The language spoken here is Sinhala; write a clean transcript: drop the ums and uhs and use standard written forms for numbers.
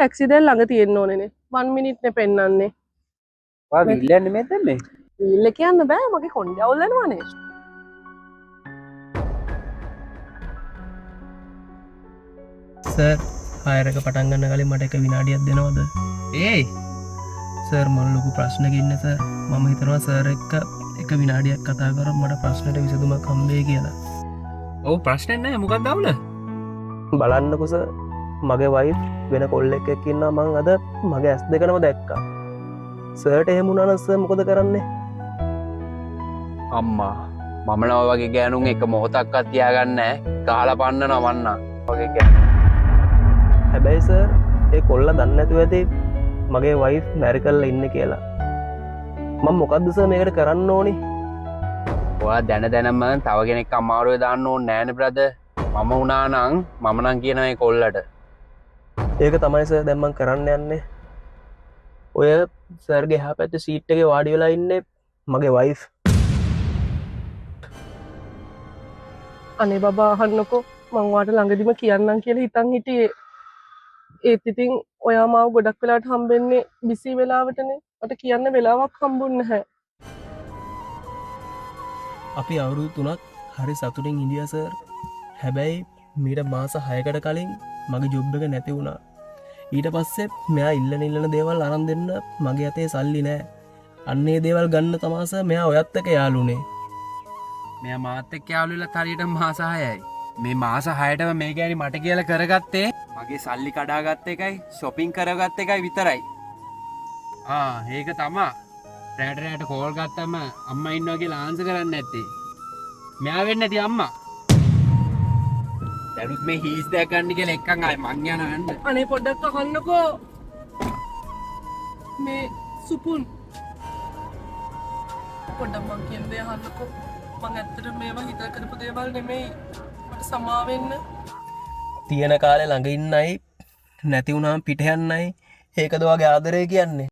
ටැක්සි දැන් ළඟ තියෙන්න ඕනේනේ 1 මිනිට් නේ පෙන්නන්නේ වා විල්ලන්නේ මෙතන මේ වීල් එක යන්න බෑ මගේ කොණ්ඩේ අවුල් වෙනවනේ සර් හයර් එක පටන් ගන්න කලින් මට එක විනාඩියක් දෙනවද? ඒයි සර් මම ලොකු ප්‍රශ්නයක ඉන්නේ සර්. මම හිතනවා සර් එක්ක එක විනාඩියක් කතා කරොත් මට ප්‍රශ්නෙට විසඳුමක් හම්බෙයි කියලා. ඔව් ප්‍රශ්නයක් නැහැ මොකක්ද අවුල? බලන්නකෝ සර් මගේ වයිෆ් වෙන කොල්ලෙක් එක්ක ඉන්නවා මං අද මගේ ඇස් දෙකම දැක්කා. සර්ට එහෙම වුණා නම් සර් මොකද කරන්නේ? අම්මා මම නෝ වගේ ගෑනුන් එක මොහොතක්වත් තියාගන්න නැහැ. ගහලා පන්නනවා වන්නා. වගේ ගෑනු. හැබැයි සර් ඒ කොල්ලා දන්නේ නැතුව ඇති මගේ වයිෆ් මැරි කරලා ඉන්නේ කියලා. මම මොකද්ද සර් මේකට කරන්න ඕනි? ඔයා දැන දැනම තව කෙනෙක් අමාරුවේ දාන්න ඕනේ නෑනේ බ්‍රදර්. මම වුණා නම් මම නම් කියන මේ කොල්ලට. ඒක තමයි සර් දැන් මං කරන්න යන්නේ. ඔය සර්ගේ එහා පැත්තේ සීට් එකේ වාඩි වෙලා ඉන්නේ මගේ වයිෆ්. අනේ බබා අහන්නකෝ මං ඔයාට ළඟදිම කියන්නම් කියලා හිතන් හිටියේ ඒත් ඉතින් ඔයා මාව ගොඩක් වෙලාවට හම්බෙන්නේ බිසි වෙලාවටනේ මට කියන්න වෙලාවක් හම්බුන්නේ නැහැ අපි අවුරුදු 3ක් හරි සතුටින් ඉඳියා සර්. හැබැයි මීට මාස 6කට කලින් මගේ ජොබ් එක නැති වුණා. ඊට පස්සේ මෙයා ඉල්ලන දේවල් අරන් දෙන්න මගේ අතේ සල්ලි නැහැ. අන්න ඒ දේවල් ගන්න තමයි සර් මෙයා ඔයත් එක්ක යාළුනේ. මෙයා මාත් එක්ක යාළු වෙලා හරියට මාස 6යි. මේ මාස 6ටම මේ ගෑණි මට කියලා කරගත්තේ මගේ සල්ලි කඩාගත්ත එකයි shopping කරගත්ත එකයි විතරයි. ඒක තමා. රැට කෝල් ගත්තම අම්මා ඉන්නවා කියලා ආන්සර් කරන්නේ නැත්තේ. මෙයා වෙන්නේ නැති අම්මා. දැනුත් මේ හීස් දැක් ගන්න කියලා එක්කන් ආයි මං යනවා යන්න. අනේ පොඩ්ඩක් අහන්නකෝ මේ සුපුන් පොඩ්ඩක් මං කියන දේ අහන්නකෝ මං ඇත්තට මේවා හිතා කරපු දේවල් නෙමෙයි මට සමා වෙන්න තියෙන කාලේ ළඟ ඉන්නයි නැති වුණාම පිට යන්නයි ඒකද වගේ ආදරය කියන්නේ.